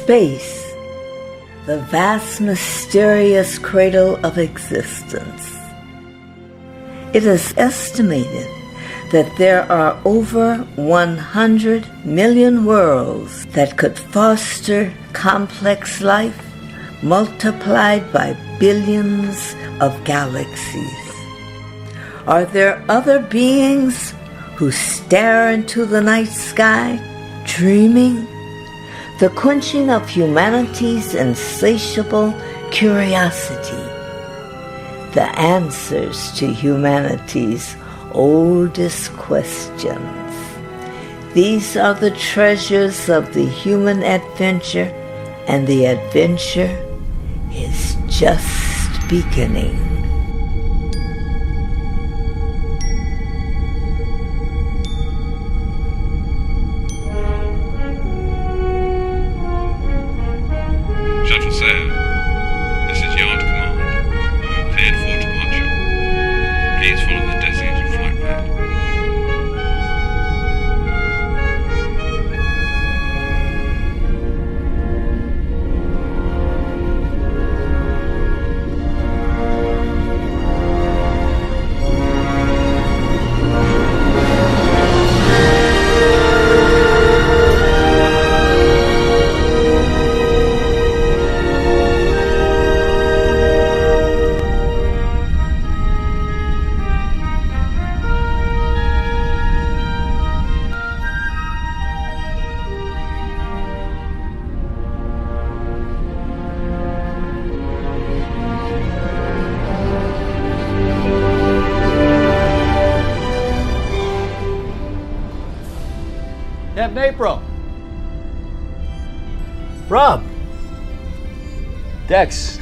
Space, the vast mysterious cradle of existence. It is estimated that there are over 100 million worlds that could foster complex life multiplied by billions of galaxies. Are there other beings who stare into the night sky, dreaming? The quenching of humanity's insatiable curiosity. The answers to humanity's oldest questions. These are the treasures of the human adventure, and the adventure is just beginning. Shuttle Sam, this is Yard Command. Cleared for departure. Please follow the designated flight path. Captain April. Rob. Dex,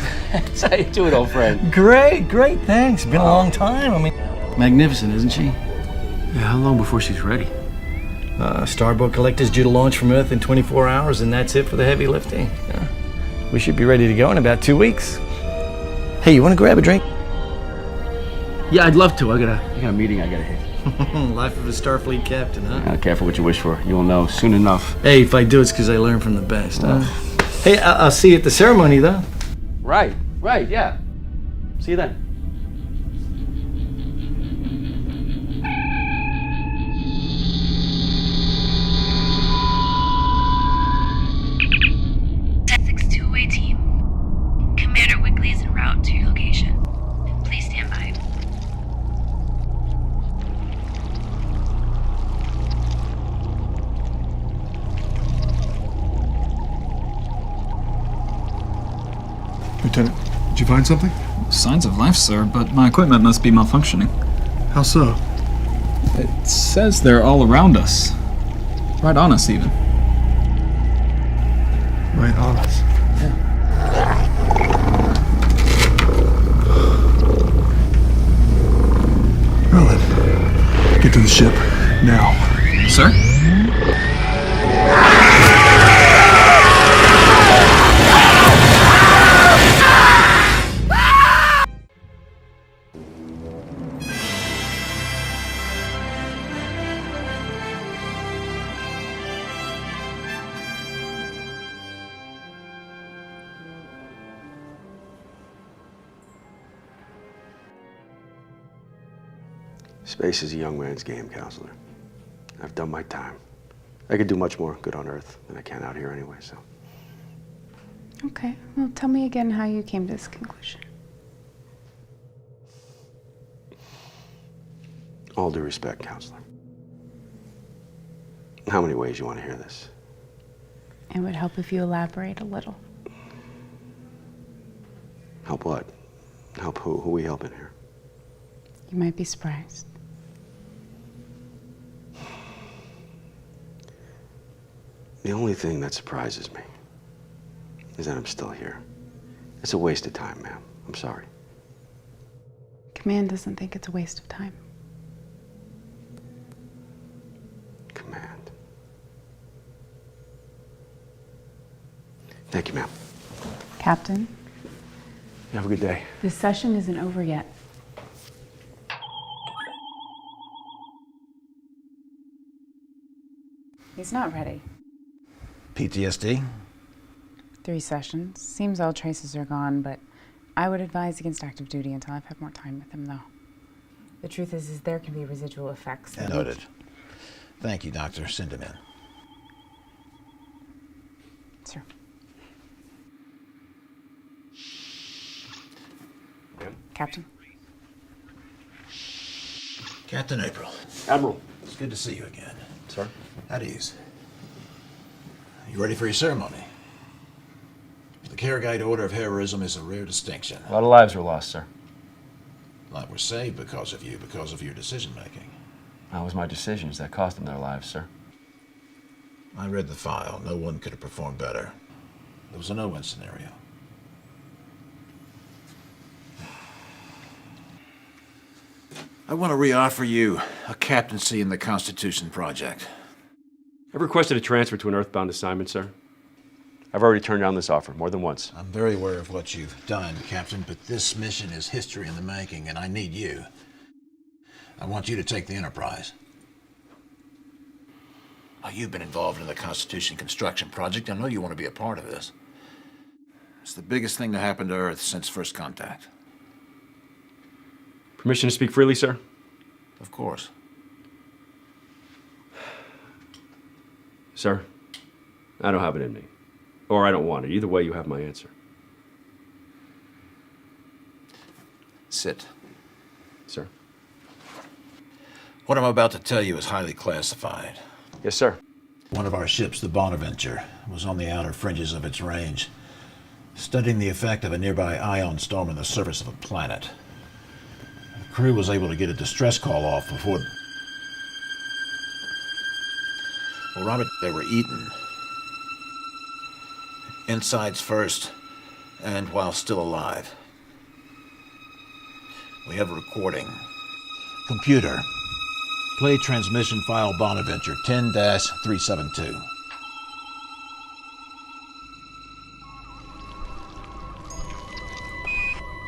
how you doing, old friend? Great, thanks. Been a long time. I mean, Magnificent, isn't she? Yeah, how long before she's ready? Starboard Collector's due to launch from Earth in 24 hours, and that's it for the heavy lifting. We should be ready to go in about 2 weeks. Hey, you want to grab a drink? Yeah, I'd love to. I got a meeting I gotta hit. Life of a Starfleet captain, huh? Careful what you wish for. You'll know soon enough. Hey, if I do, it's because I learned from the best. Hey, I'll see you at the ceremony, though. Right, yeah. See you then. Team. Commander Wickley is en route to your location. Please stand by. Lieutenant, did you find something? Signs of life, sir, but my equipment must be malfunctioning. How so? It says they're all around us. Right on us, even. Right on us. Well then, get to the ship, now. Sir? Space is a young man's game, Counselor. I've done my time. I could do much more good on Earth than I can out here anyway, so. Okay, well, tell me again how you came to this conclusion. All due respect, Counselor. How many ways you want to hear this? It would help if you elaborate a little. Help what? Help who? Who are we helping here? You might be surprised. The only thing that surprises me is that I'm still here. It's a waste of time, ma'am. I'm sorry. Command doesn't think it's a waste of time. Command. Thank you, ma'am. Captain, You have a good day. this session isn't over yet. He's not ready. PTSD? 3 sessions. Seems all traces are gone, but I would advise against active duty until I've had more time with him, though. The truth is there can be residual effects. Noted. Thank you, Doctor. Send him in. Sir. Captain. Captain April. Admiral. It's good to see you again. Sir? At ease. You ready for your ceremony? The 𝙁𝙤𝙡𝙈 Order of Heroism is a rare distinction. A lot of lives were lost, sir. Lives were saved because of you, because of your decision-making. That was my decisions that cost them their lives, sir. I read the file. No one could have performed better. There was a no-win scenario. I want to re-offer you a captaincy in the Constitution Project. I've requested a transfer to an Earthbound assignment, sir. I've already turned down this offer more than once. I'm very aware of what you've done, Captain, but this mission is history in the making, and I need you. I want you to take the Enterprise. Now, you've been involved in the Constitution construction project. I know you want to be a part of this. It's the biggest thing to happen to Earth since first contact. Permission to speak freely, sir? Of course. Sir, I don't have it in me. Or I don't want it. Either way, you have my answer. Sit. Sir. What I'm about to tell you is highly classified. Yes, sir. One of our ships, the Bonaventure, was on the outer fringes of its range, studying the effect of a nearby ion storm on the surface of a planet. The crew was able to get a distress call off before... Well, Robert, they were eaten. Insides first, and while still alive. We have a recording. Computer. Play transmission file Bonaventure 10-372.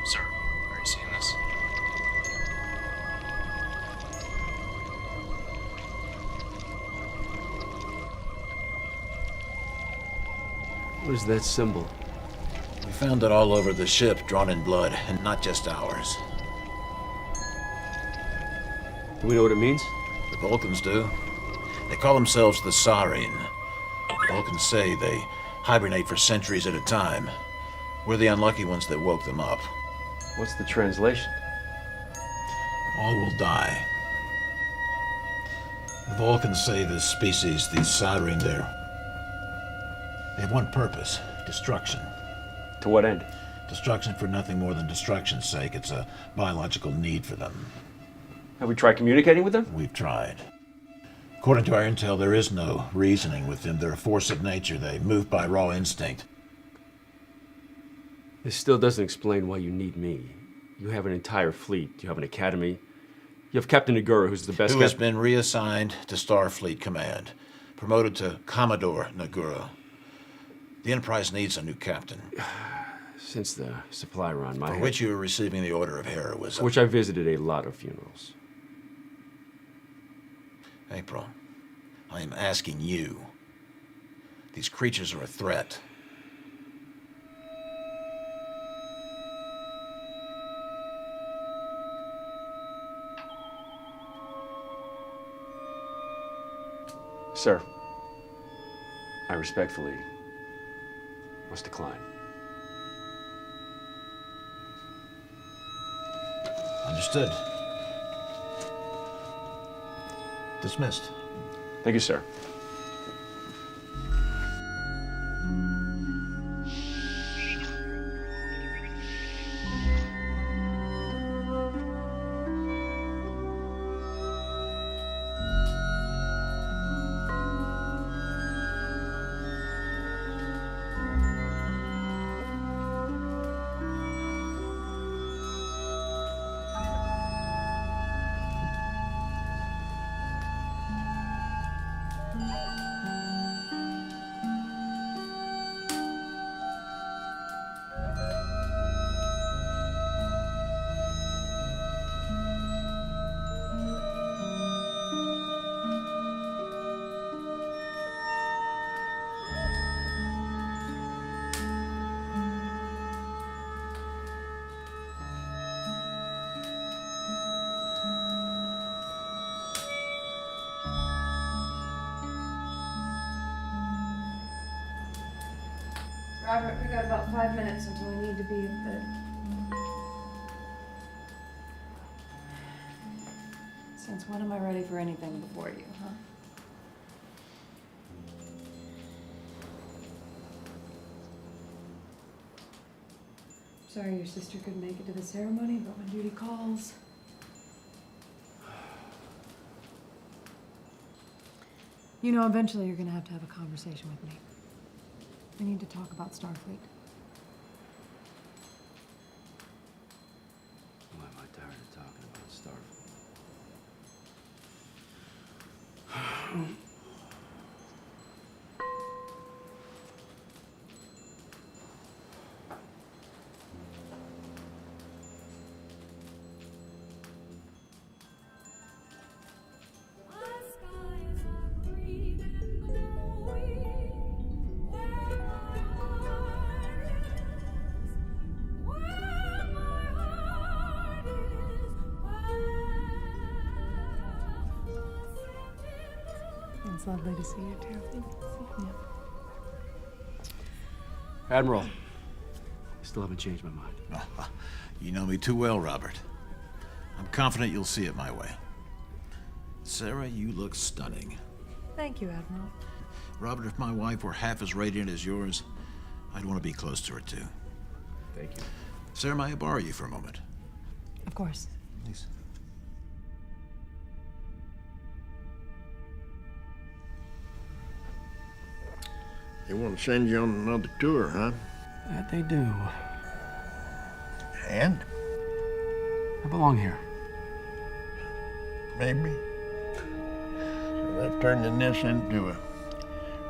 Sir, are you seeing this? What is that symbol? We found it all over the ship, drawn in blood, and not just ours. Do we know what it means? The Vulcans do. They call themselves the 𝙁𝙪𝙡𝙚𝙀. Vulcans say they hibernate for centuries at a time. We're the unlucky ones that woke them up. What's the translation? All will die. The Vulcans say this species, these 𝙁𝙪𝙡𝙚, they have one purpose: destruction. To what end? Destruction for nothing more than destruction's sake. It's a biological need for them. Have we tried communicating with them? We've tried. According to our intel, there is no reasoning with them. They're a force of nature. They move by raw instinct. This still doesn't explain why you need me. You have an entire fleet. You have an academy. You have Captain 𝙁𝙪𝙡𝙚, who's the best... Who has been reassigned to Starfleet Command. Promoted to Commodore 𝙁𝙁𝙡𝙚. The Enterprise needs a new captain. Since the supply run, my For head... which you are receiving the Order of Heroism. For which I visited a lot of funerals. April, I am asking you. These creatures are a threat. Sir, I respectfully must decline. Understood. Dismissed. Thank you, sir. Robert, we got about 5 minutes until we need to be at the... Since when am I ready for anything before you, huh? Sorry your sister couldn't make it to the ceremony, but when duty calls... You know, eventually you're gonna have a conversation with me. We need to talk about Starfleet. Why am I tired of talking about Starfleet? It's lovely to see you, too. Yeah. Admiral, I still haven't changed my mind. You know me too well, Robert. I'm confident you'll see it my way. Sarah, you look stunning. Thank you, Admiral. Robert, if my wife were half as radiant as yours, I'd want to be close to her, too. Thank you. Sarah, may I borrow you for a moment? Of course. Please. They want to send you on another tour, huh? That they do. And? I belong here. Maybe. So they're turning this into a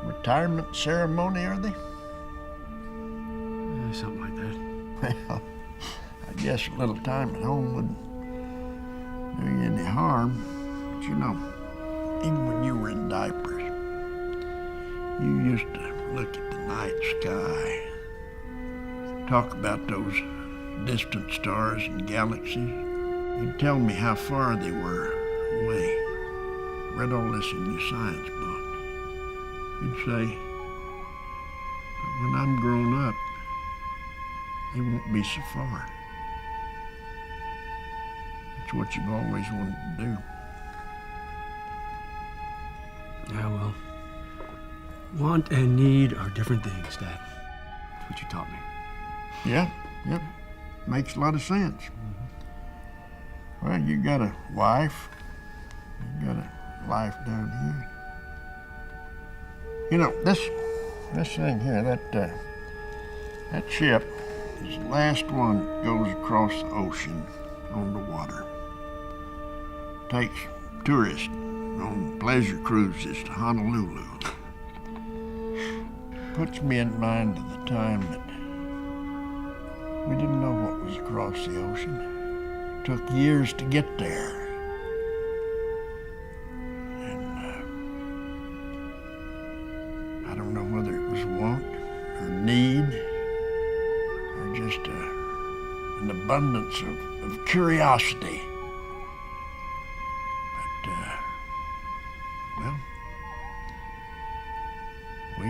retirement ceremony, are they? Something like that. Well, I guess a little time at home wouldn't do you any harm. But you know, even when you were in diapers, you used to look at the night sky, talk about those distant stars and galaxies. You'd tell me how far they were away. Read all this in your science book. You'd say, but when I'm grown up, they won't be so far. That's what you've always wanted to do. Yeah, well, want and need are different things, Dad. That's what you taught me. Yeah, yep. Makes a lot of sense. Well, you got a wife. You got a life down here. You know, this thing here, that ship is the last one that goes across the ocean on the water. Takes tourists on pleasure cruises to Honolulu. Puts me in mind of the time that we didn't know what was across the ocean. It took years to get there. And I don't know whether it was want or need or just an abundance of curiosity. But, well, we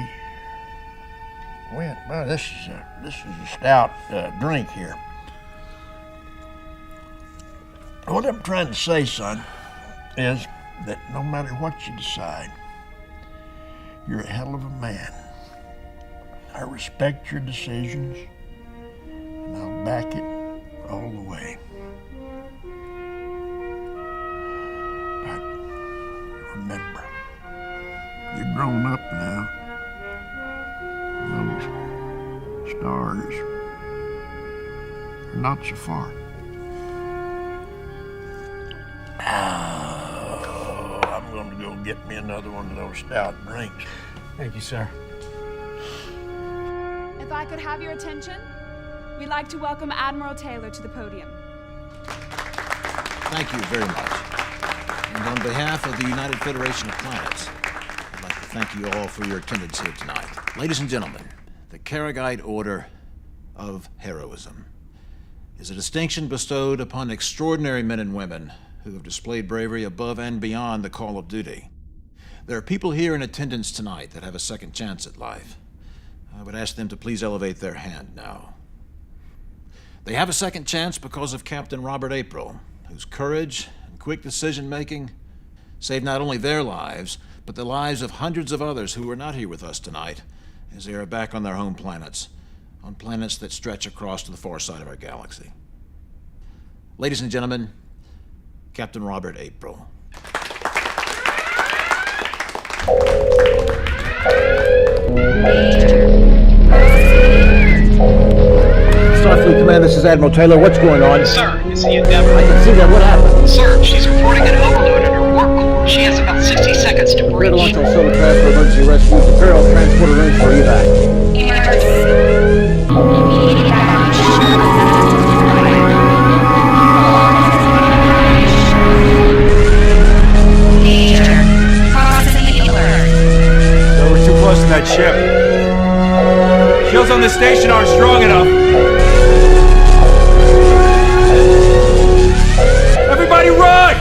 went. Well, this is a stout drink here. What I'm trying to say, son, is that no matter what you decide, you're a hell of a man. I respect your decisions, and I'll back it all the way. But remember, you're grown up now. Those stars are not so far. Oh, I'm going to go get me another one of those stout drinks. Thank you, sir. If I could have your attention, we'd like to welcome Admiral Taylor to the podium. Thank you very much. And on behalf of the United Federation of Planets, I'd like to thank you all for your attendance here tonight. Ladies and gentlemen, the 𝙁𝙤𝙡𝙈 Order of Heroism is a distinction bestowed upon extraordinary men and women who have displayed bravery above and beyond the call of duty. There are people here in attendance tonight that have a second chance at life. I would ask them to please elevate their hand now. They have a second chance because of Captain Robert April, whose courage and quick decision-making saved not only their lives, but the lives of hundreds of others who are not here with us tonight, as they are back on their home planets, on planets that stretch across to the far side of our galaxy. Ladies and gentlemen, Captain Robert April. Starfleet Command, this is Admiral Taylor. What's going on? Sir, is the Endeavor? I can see that. What happened? Sir, she's reporting an overload in her warp core. She has about 60 seconds to breach. Red launch on Silver Craft for emergency rescue. Prepare all transporter rooms for evac. So we're too close to that ship. Shields on the station aren't strong enough. Everybody run!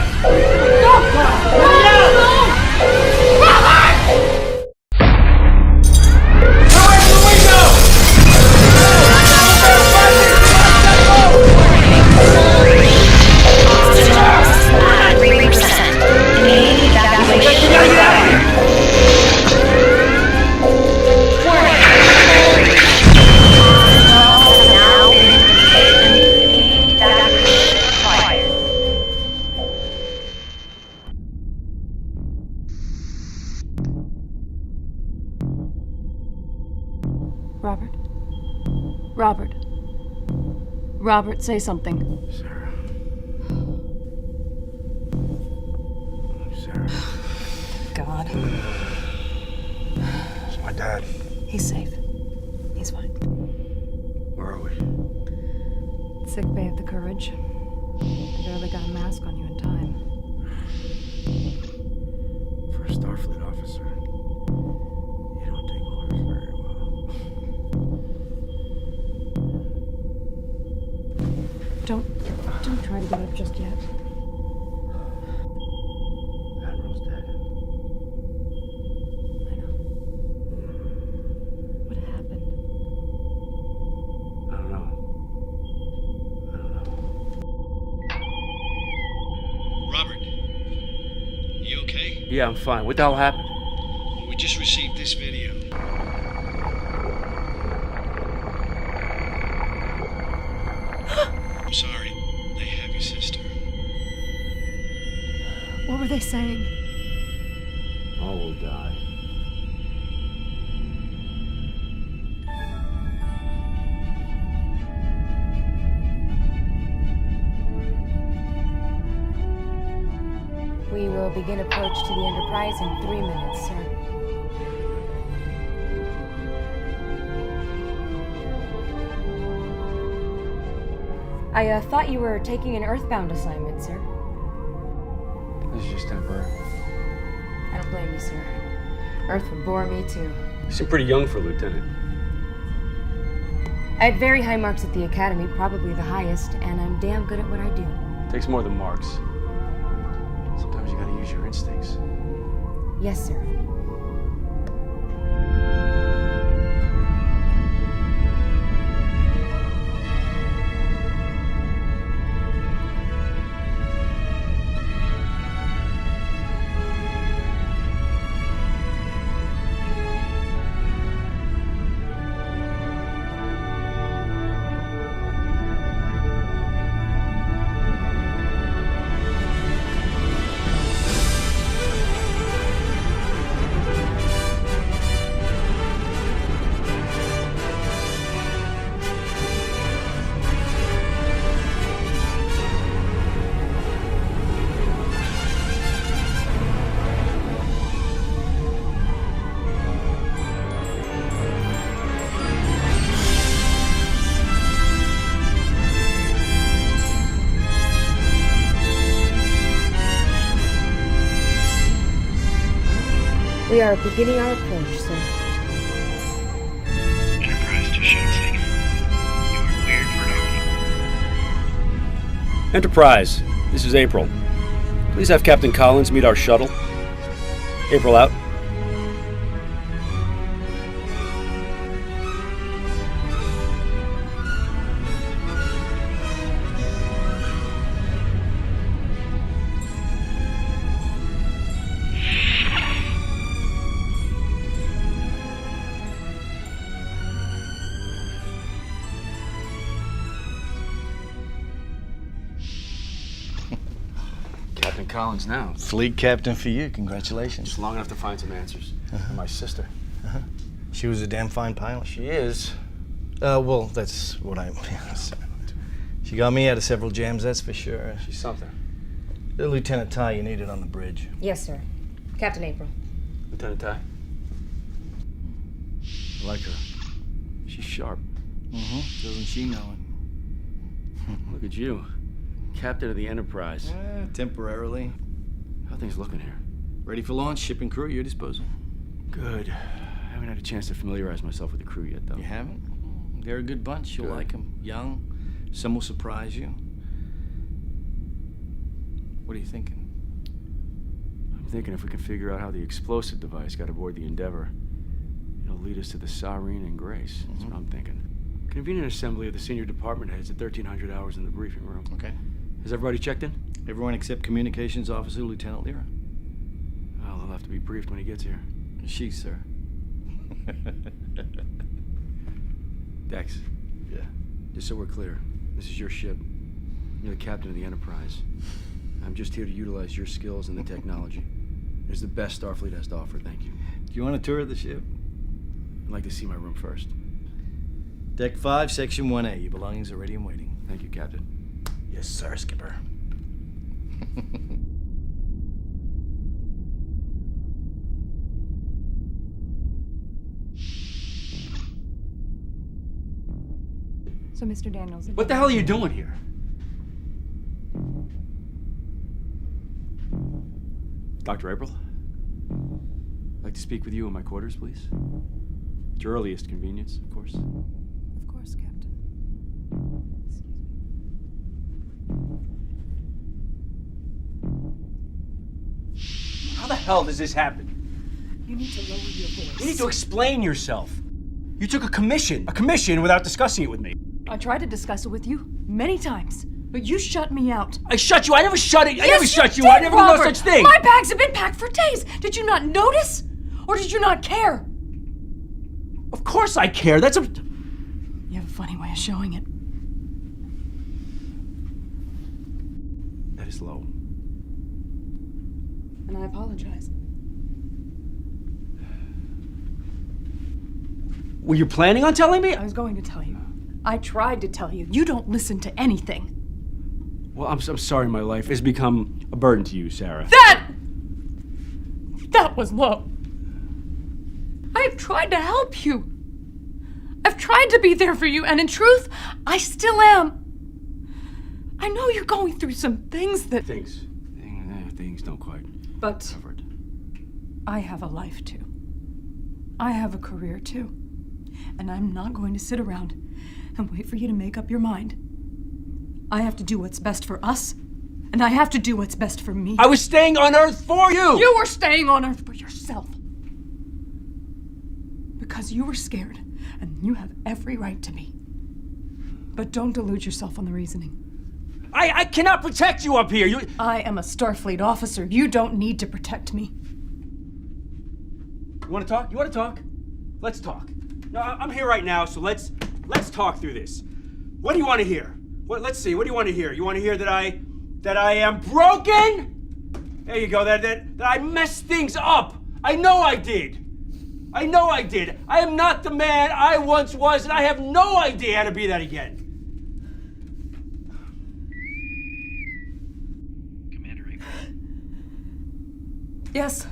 Robert, say something. Sarah. Sarah. God. It's my dad. He's safe. He's fine. Where are we? Sick bay of the Courage. I barely got a mask on you in time. For a Starfleet officer, you don't take orders very well. Don't try to get up just yet. Admiral's dead. I know. What happened? I don't know. Robert, you okay? Yeah, I'm fine. What the hell happened? We just received this video. I'm sorry. They have your sister. What were they saying? All will die. We will begin approach to the Enterprise in 3 minutes, sir. I thought you were taking an Earthbound assignment, sir. This is just temporary. I don't blame you, sir. Earth would bore me, too. You seem pretty young for a lieutenant. I had very high marks at the Academy, probably the highest, and I'm damn good at what I do. Takes more than marks. Sometimes you gotta use your instincts. Yes, sir. We are beginning our approach, sir. Enterprise to shut safe. You are cleared for docking. Enterprise, this is April. Please have Captain Collins meet our shuttle. April out. Collins now? Fleet captain for you. Congratulations. Just long enough to find some answers. Uh-huh. My sister. Uh-huh. She was a damn fine pilot. She is. Well, that's what I... She got me out of several jams, that's for sure. She's something. The Lieutenant Ty you needed on the bridge. Yes, sir. Captain April. Lieutenant Ty? I like her. She's sharp. Mm-hmm. Doesn't she know it? Look at you. Captain of the Enterprise. Temporarily. How are things looking here? Ready for launch, ship and crew at your disposal. Good. I haven't had a chance to familiarize myself with the crew yet, though. You haven't? They're a good bunch. You'll like them. Young. Some will surprise you. What are you thinking? I'm thinking if we can figure out how the explosive device got aboard the Endeavor, it'll lead us to the 𝙁𝙪𝙡𝙡 and 𝙁𝙪𝙚. That's what I'm thinking. Convene an assembly of the senior department heads at 1300 hours in the briefing room. Okay. Has everybody checked in? Everyone except communications officer Lieutenant Lyra. Well, he'll have to be briefed when he gets here. She, sir. Dex. Yeah. Just so we're clear, this is your ship. You're the captain of the Enterprise. I'm just here to utilize your skills and the technology. It's the best Starfleet has to offer, thank you. Do you want a tour of the ship? I'd like to see my room first. Deck 5, Section 1A. Your belongings are ready and waiting. Thank you, Captain. Yes, sir, Skipper. So, Mr. Daniels... What the hell are you doing here? Dr. April? I'd like to speak with you in my quarters, please. At your earliest convenience, of course. Of course, Captain. Excuse me. How the hell does this happen? You need to lower your voice. You need to explain yourself. You took a commission without discussing it with me. I tried to discuss it with you many times, but you shut me out. I shut you. I never shut it. Yes, I never shut you. did, I never did no Robert. such thing. My bags have been packed for days. Did you not notice? Or did you not care? Of course I care. That's a... You have a funny way of showing it. That is low. And I apologize. Were you planning on telling me? I was going to tell you. I tried to tell you. You don't listen to anything. Well, I'm sorry my life has become a burden to you, Sarah. That was low. I have tried to help you. I've tried to be there for you, and in truth, I still am. I know you're going through some things that... Things don't quite But cover it. I have a life, too. I have a career, too. And I'm not going to sit around and wait for you to make up your mind. I have to do what's best for us, and I have to do what's best for me. I was staying on Earth for you! You were staying on Earth for yourself. Because you were scared, and you have every right to be. But don't delude yourself on the reasoning. I cannot protect you up here! I am a Starfleet officer. You don't need to protect me. You want to talk? You want to talk? Let's talk. No, I'm here right now, so let's talk through this. What do you want to hear? Let's see. What do you want to hear? You want to hear that I am broken? There you go. That I messed things up. I know I did. I know I did. I am not the man I once was, and I have no idea how to be that again. Commander April. Yes.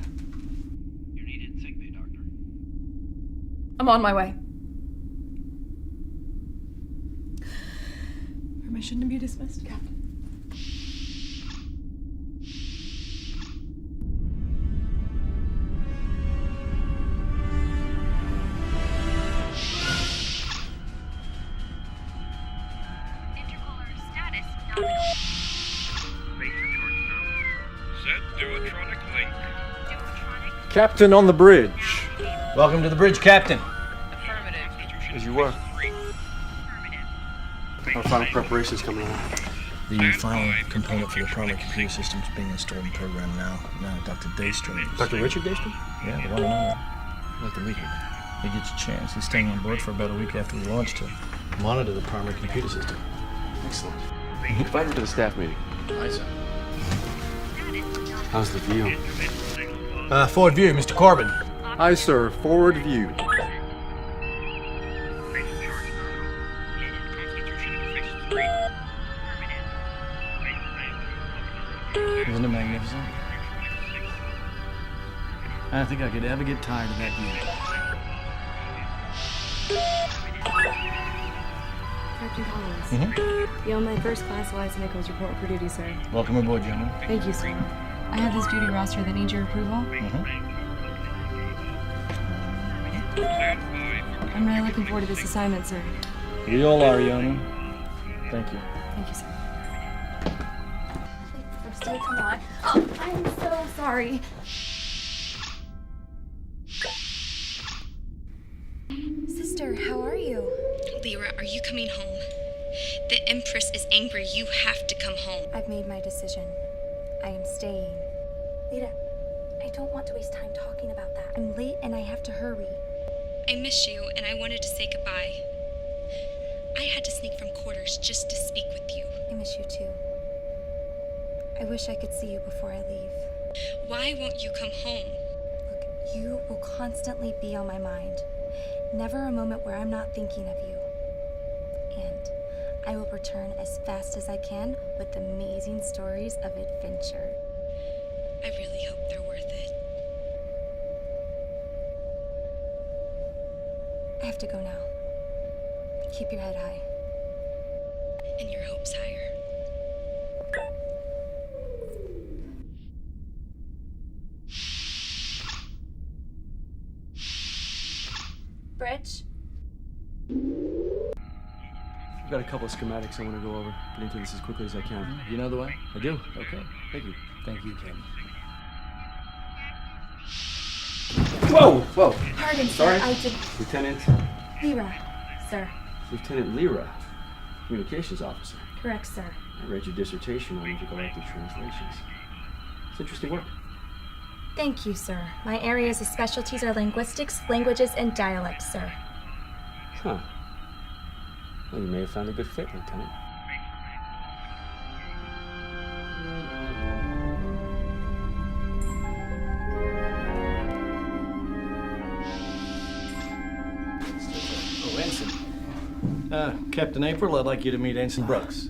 You're needed in sickbay, Doctor. I'm on my way. Permission to be dismissed, Captain. Intercaller status nominal. Wait for George Snow. Set duotronic link. Duotronic. Captain on the bridge. Welcome to the bridge, Captain. As you were. Our final preparations coming along. The final component for the primary computer system is being installed and programmed now. Now, Dr. Daystrom. Dr. Richard Daystrom? Yeah, the one and only. I'd like to meet him. He gets a chance. He's staying on board for about a week after we launch to monitor the primary computer system. Excellent. Invite him to the staff meeting. Aye, sir. How's the view? Forward view, Mr. Corbin. Aye, sir. Forward view. Isn't it magnificent? I don't think I could ever get tired of that view. Captain Collins. Mm-hmm. You're on my first class Lies Nichols report for duty, sir. Welcome aboard, gentlemen. Thank you, sir. I have this duty roster that needs your approval. Mm-hmm. I'm really looking forward to this assignment, sir. We all are, Yeoman. Thank you. Thank you, sir. Stay, come on. Oh, I'm so sorry. Sister, how are you? Lyra, are you coming home? The Empress is angry. You have to come home. I've made my decision. I am staying. Lyra, I don't want to waste time talking about that. I'm late and I have to hurry. I miss you, and I wanted to say goodbye. I had to sneak from quarters just to speak with you. I miss you too. I wish I could see you before I leave. Why won't you come home? Look, you will constantly be on my mind. Never a moment where I'm not thinking of you. And I will return as fast as I can with amazing stories of adventure. I really hope they're worth it. I have to go now. Keep your head high. And your hopes higher. Bridge? I've got a couple of schematics I want to go over. Get into this as quickly as I can. You know the way? I do? Okay. Thank you. Thank you, Ken. Whoa! Whoa! Pardon, Sorry? sir. I did... Lieutenant? Lyra, sir. Lieutenant Lyra, communications officer. Correct, sir. I read your dissertation on intergalactic translations. It's interesting work. Thank you, sir. My areas of specialties are linguistics, languages, and dialects, sir. Huh. Well, you may have found a good fit, Lieutenant. Oh, Ensign. Captain April, I'd like you to meet Ensign Brooks.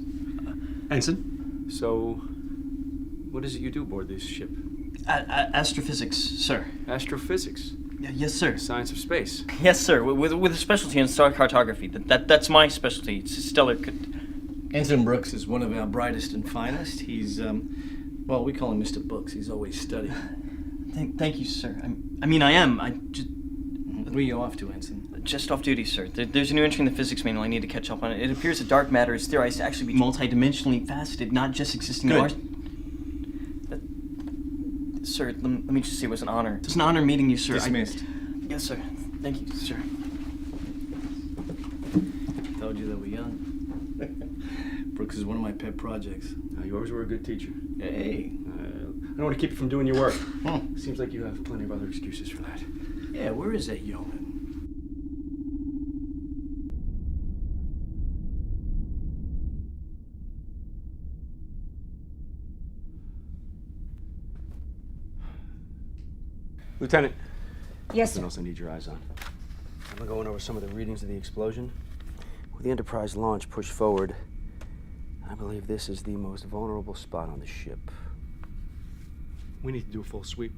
Ensign? So, what is it you do aboard this ship? Astrophysics, sir. Astrophysics? Yes, sir. Science of space? Yes, sir. With a specialty in star cartography. That's my specialty. It's stellar. Ensign Brooks is one of our brightest and finest. He's, well, we call him Mr. Books. He's always studying. Thank you, sir. I mean, I am. I just... Where are you off to, Ensign? Just off duty, sir. There's a new entry in the physics manual. I need to catch up on it. It appears that dark matter is theorized to actually be multidimensionally faceted, not just existing in our... Sir, let me just say it was an honor. It was an honor meeting you, sir. Dismissed. Yes, sir. Thank you, sir. Told you they were young. Brooks is one of my pet projects. You always were a good teacher. Hey. I don't want to keep you from doing your work. Seems like you have plenty of other excuses for that. Yeah, where is that yeoman? Lieutenant. Yes, Something else I need your eyes on. I've been going over some of the readings of the explosion. With the Enterprise launch pushed forward, I believe this is the most vulnerable spot on the ship. We need to do a full sweep.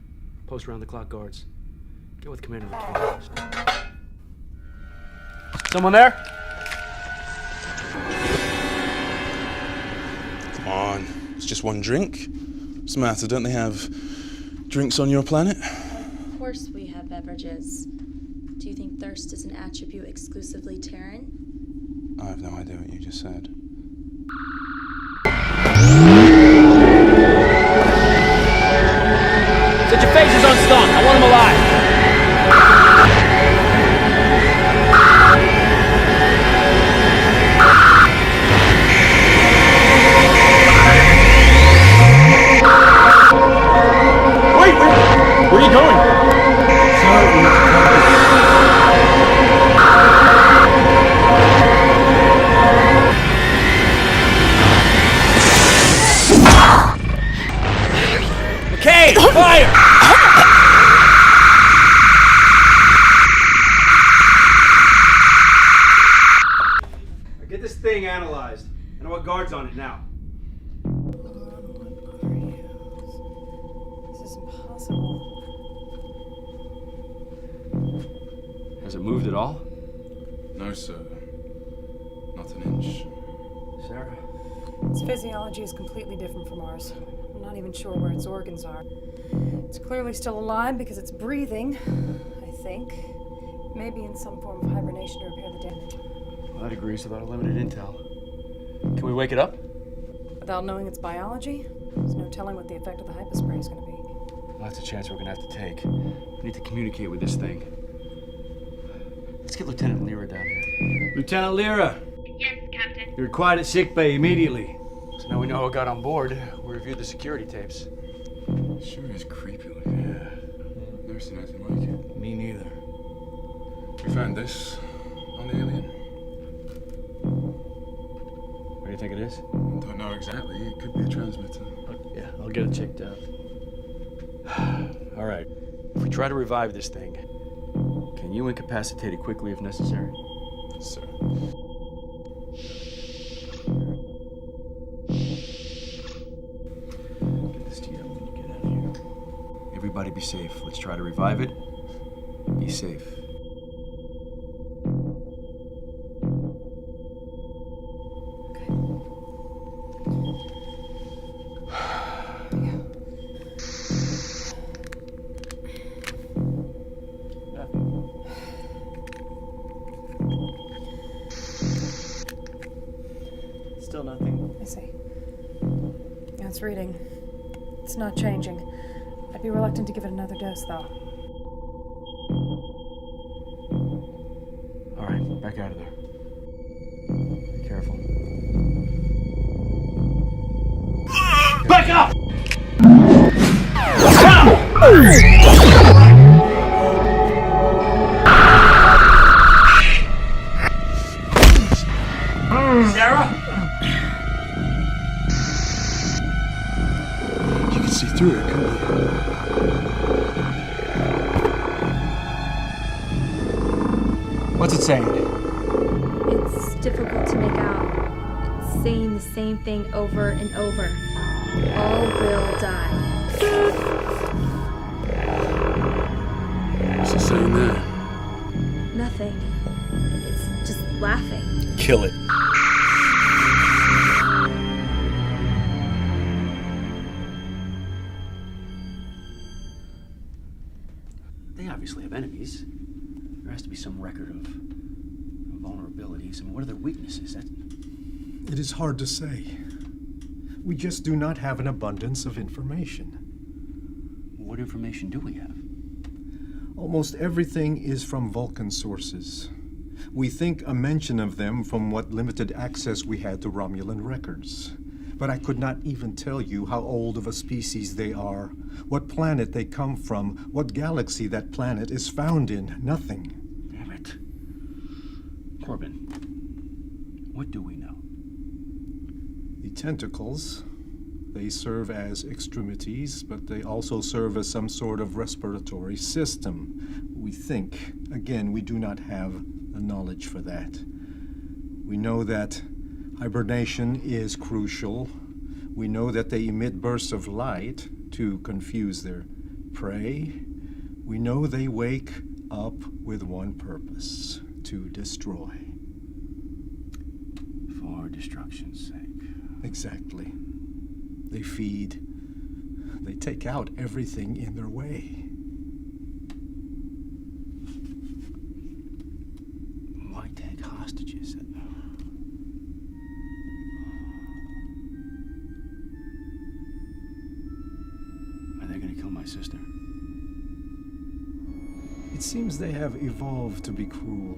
Post around-the-clock guards. Get with Commander McKay. Someone there? Come on, it's just one drink. What's the matter? Don't they have drinks on your planet? Of course we have beverages. Do you think thirst is an attribute exclusively Terran? I have no idea what you just said. Set your faces on stun. I want them alive. Wait, where are you going? Okay. being analyzed. I know what guard's on it now. This is impossible. Has it moved at all? No, sir. Not an inch. Sarah? Its physiology is completely different from ours. I'm not even sure where its organs are. It's clearly still alive because it's breathing, I think. Maybe in some form of hibernation to repair the damage. Well, that agrees with our limited intel. Can we wake it up? Without knowing its biology, there's no telling what the effect of the hypospray is going to be. Well, that's a chance we're going to have to take. We need to communicate with this thing. Let's get Lieutenant Lyra down here. Lieutenant Lyra. Yes, Captain. You're required at sickbay immediately. So now we know who got on board. We reviewed the security tapes. Sure is creepy looking. Yeah. Never seen anything like it. Me neither. We found this on the alien. What do you think it is? Don't know exactly. It could be a transmitter. Yeah, I'll get it checked out. All right. If we try to revive this thing, can you incapacitate it quickly if necessary? Yes, sir. Get this teed up when you get out of here. Everybody be safe. Let's try to revive it. Be safe. Still nothing. I see. Yeah, it's reading. It's not changing. I'd be reluctant to give it another dose, though. All right, back out of there. Be careful. Back up! Sarah? You can see through it, couldn't you? What's it saying? It's difficult to make out. It's saying the same thing over and over. All will die. What's it saying there? Nothing. It's just laughing. Kill it. They obviously have enemies. There has to be some record of vulnerabilities. I mean, what are their weaknesses? It is hard to say. We just do not have an abundance of information. What information do we have? Almost everything is from Vulcan sources. We think a mention of them from what limited access we had to Romulan records. But I could not even tell you how old of a species they are, what planet they come from, what galaxy that planet is found in. Nothing. Damn it. Corbin, what do we know? The tentacles, they serve as extremities, but they also serve as some sort of respiratory system. We think. Again, we do not have the knowledge for that. We know that hibernation is crucial. We know that they emit bursts of light to confuse their prey. We know they wake up with one purpose: to destroy. For destruction's sake. Exactly. They feed. They take out everything in their way. Why take hostages? Are they going to kill my sister? It seems they have evolved to be cruel.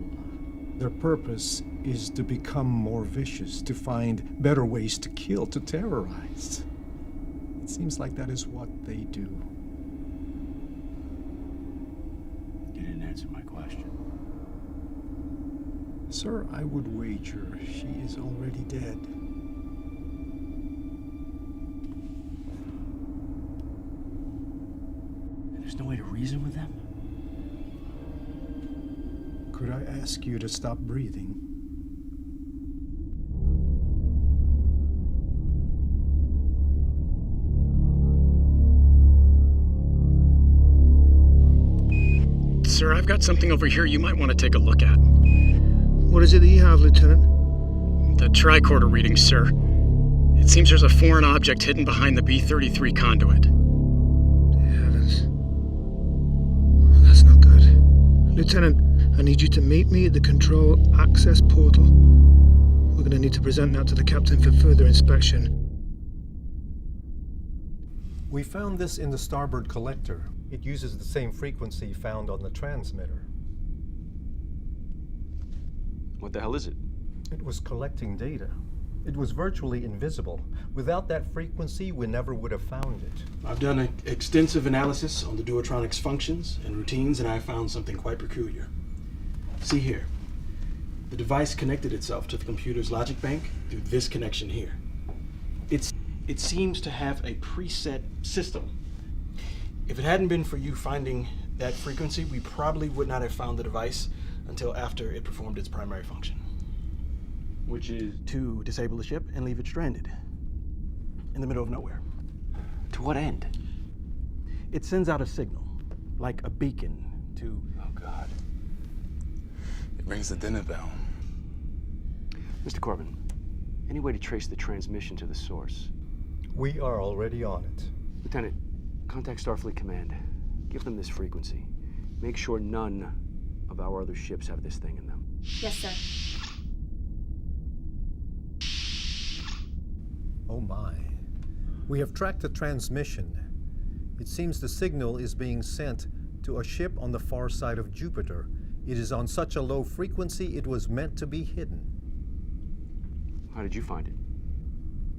Their purpose is to become more vicious, to find better ways to kill, to terrorize. It seems like that is what they do. You didn't answer my question. Sir, I would wager she is already dead. There's no way to reason with them? Could I ask you to stop breathing? Sir, I've got something over here you might want to take a look at. What is it that you have, Lieutenant? The tricorder readings, sir. It seems there's a foreign object hidden behind the B-33 conduit. Heavens. That's not good. Lieutenant, I need you to meet me at the control access portal. We're going to need to present that to the captain for further inspection. We found this in the starboard collector. It uses the same frequency found on the transmitter. What the hell is it? It was collecting data. It was virtually invisible. Without that frequency, we never would have found it. I've done an extensive analysis on the Duotronic's functions and routines, and I found something quite peculiar. See here. The device connected itself to the computer's logic bank through this connection here. It seems to have a preset system. If it hadn't been for you finding that frequency, we probably would not have found the device until after it performed its primary function. Which is to disable the ship and leave it stranded in the middle of nowhere. To what end? It sends out a signal, like a beacon to... Oh, God. It rings the dinner bell. Mr. Corbin, any way to trace the transmission to the source? We are already on it. Lieutenant, contact Starfleet Command. Give them this frequency. Make sure none of our other ships have this thing in them. Yes, sir. Oh my. We have tracked the transmission. It seems the signal is being sent to a ship on the far side of Jupiter. It is on such a low frequency it was meant to be hidden. How did you find it?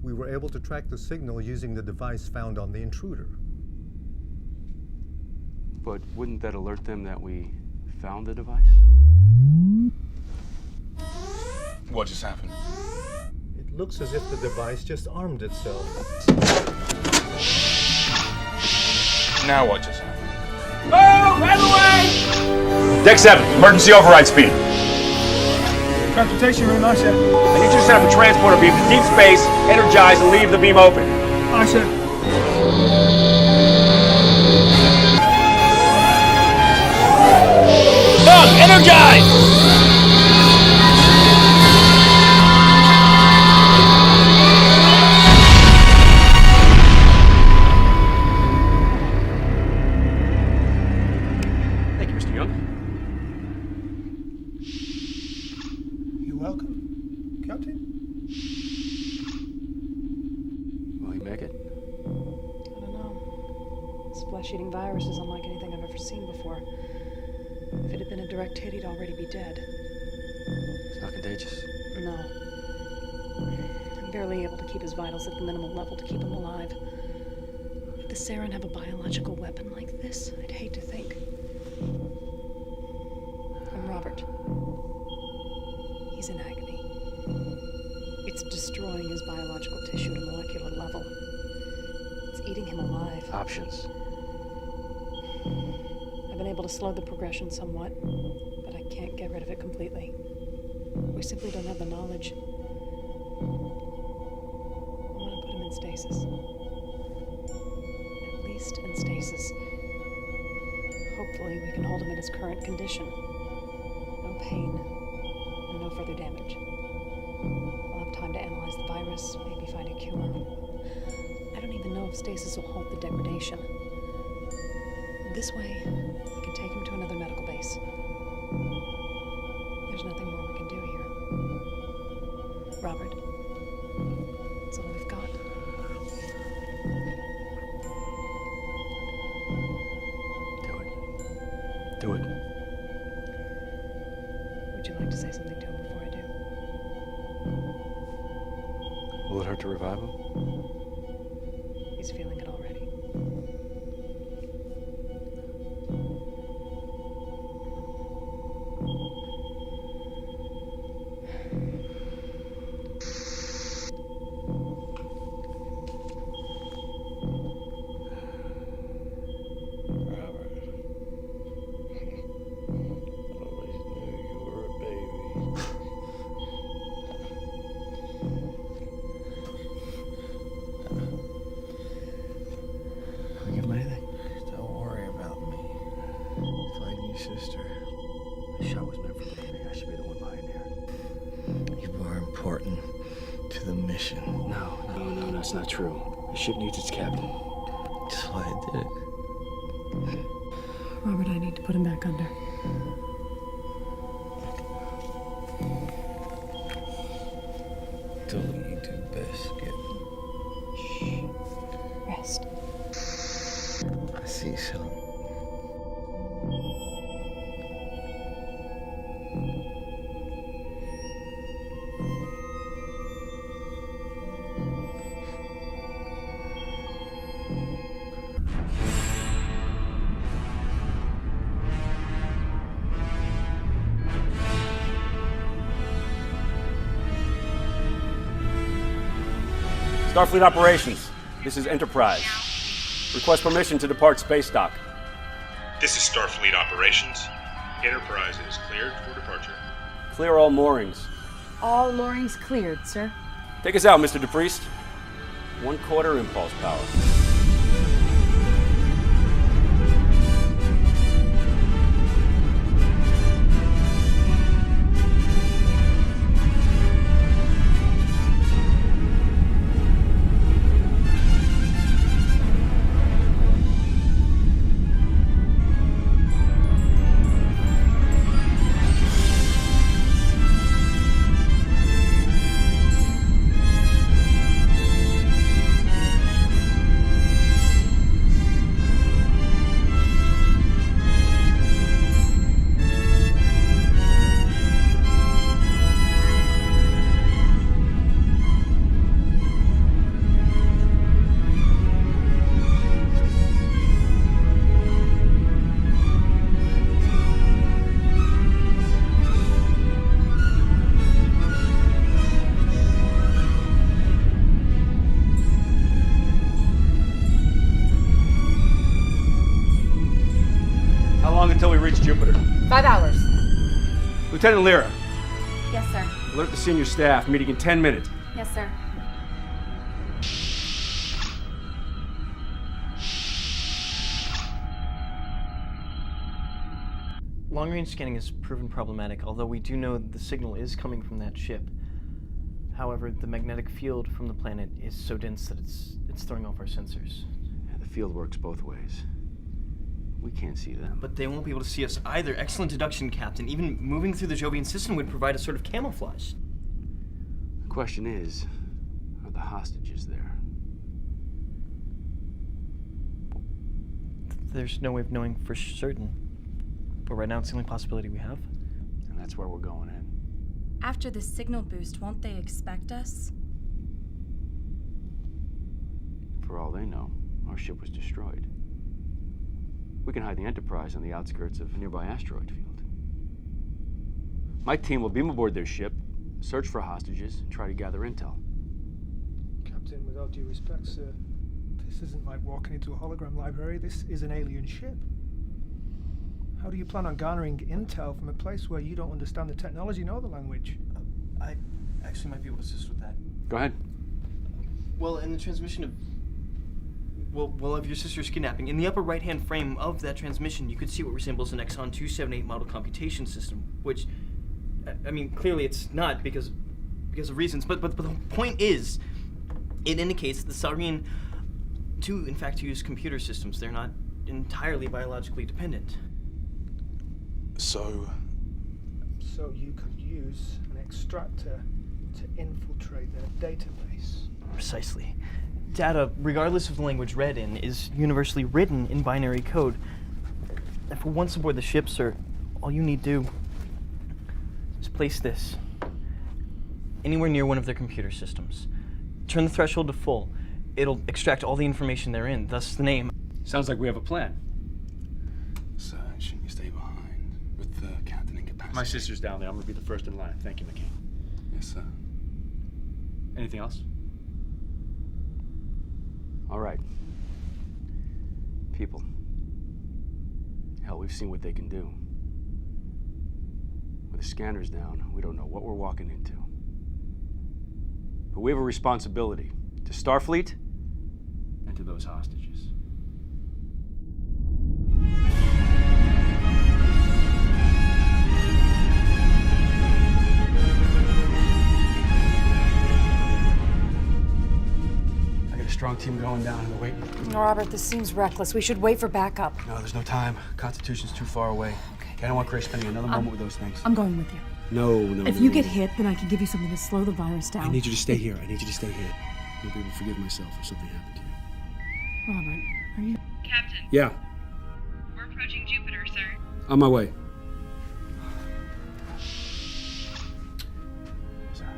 We were able to track the signal using the device found on the intruder. But wouldn't that alert them that we found the device? What just happened? It looks as if the device just armed itself. Now what just happened? Move! Out of the way! Deck 7, emergency override speed. Transportation room, I said. I need you to set up a transporter beam to deep space, energize, and leave the beam open. I said. Doug, energize! Thank you, Mr. Young. You're welcome, Captain. Will he make it? I don't know. This flesh-eating virus is unlike anything I've ever seen before. If it had been a direct hit, he'd already be dead. It's not contagious. No. I'm barely able to keep his vitals at the minimal level to keep him alive. Would the Saren have a biological weapon like this? I'd hate to think. And Robert. He's in agony. It's destroying his biological tissue at a molecular level. It's eating him alive. Options. I've been able to slow the progression somewhat, but I can't get rid of it completely. We simply don't have the knowledge. I want to put him in stasis. At least in stasis. Hopefully we can hold him in his current condition. No pain, and no further damage. I'll have time to analyze the virus, maybe find a cure. I don't even know if stasis will halt the degradation. This way, we can take him to another medical base. There's nothing more we can do here. Robert, it's all we've got. Do it. Would you like to say something to him before I do? Will it hurt to revive him? He's feeling it already. not true. The ship needs its captain. That's why I did it. Robert, I need to put him back under. Do what you do best, Skip. Rest. I see some. Starfleet Operations. This is Enterprise. Request permission to depart space dock. This is Starfleet Operations. Enterprise is cleared for departure. Clear all moorings. All moorings cleared, sir. Take us out, Mr. DePriest. 1/4 impulse power. Until we reach Jupiter. 5 hours. Lieutenant Lyra, Yes, sir. alert the senior staff. Meeting in 10 minutes. Yes, sir. Long-range scanning has proven problematic, although we do know the signal is coming from that ship. However, the magnetic field from the planet is so dense that it's throwing off our sensors. Yeah, the field works both ways. We can't see them. But they won't be able to see us either. Excellent deduction, Captain. Even moving through the Jovian system would provide a sort of camouflage. The question is, are the hostages there? There's no way of knowing for certain. But right now, it's the only possibility we have. And that's where we're going in. After the signal boost, won't they expect us? For all they know, our ship was destroyed. We can hide the Enterprise on the outskirts of a nearby asteroid field. My team will beam aboard their ship, search for hostages, and try to gather intel. Captain, with all due respect, sir, this isn't like walking into a hologram library. This is an alien ship. How do you plan on garnering intel from a place where you don't understand the technology nor the language? I actually might be able to assist with that. Go ahead. Well, in the transmission of... Well, of your sister's kidnapping, in the upper right-hand frame of that transmission, you could see what resembles an Exxon 278 model computation system, which, I mean, clearly it's not because of reasons, but the point is, it indicates the Saurian do, in fact, use computer systems. They're not entirely biologically dependent. So you could use an extractor to infiltrate their database. Precisely. Data, regardless of the language read in, is universally written in binary code. And for once aboard the ship, sir, all you need do is place this anywhere near one of their computer systems. Turn the threshold to full. It'll extract all the information therein, thus the name. Sounds like we have a plan. Sir, shouldn't you stay behind with the captain incapacitated? My sister's down there. I'm gonna be the first in line. Thank you, McCain. Yes, sir. Anything else? All right. People. Hell, we've seen what they can do. With the scanners down, we don't know what we're walking into. But we have a responsibility to Starfleet and to those hostages. ground team going down in the wake. Robert, this seems reckless. We should wait for backup. No, there's no time. Constitution's too far away. Okay. I don't want Grace spending another moment with those things. I'm going with you. No. If you get hit, then I can give you something to slow the virus down. I need you to stay here. Maybe I'll be able to forgive myself if something happened to you. Robert, are you... Captain. Yeah. We're approaching Jupiter, sir. On my way. Sarah.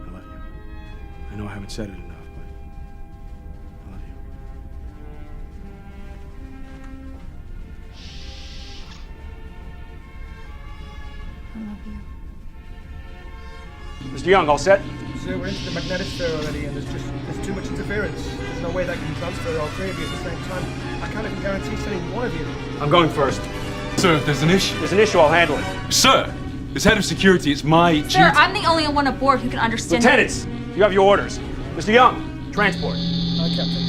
I love you. I know I haven't said it enough, but I love you. I love you. Mr. Young, all set? Sir, we're into the magnetic sphere already, and there's too much interference. There's no way that can transfer all three of you at the same time. I can't even guarantee sending one of you. I'm going first. Sir, there's an issue. There's an issue, I'll handle it. Sir, as head of security, it's my duty. Sir, I'm the only one aboard who can understand. Lieutenants, you have your orders. Mr. Young, transport. Captain.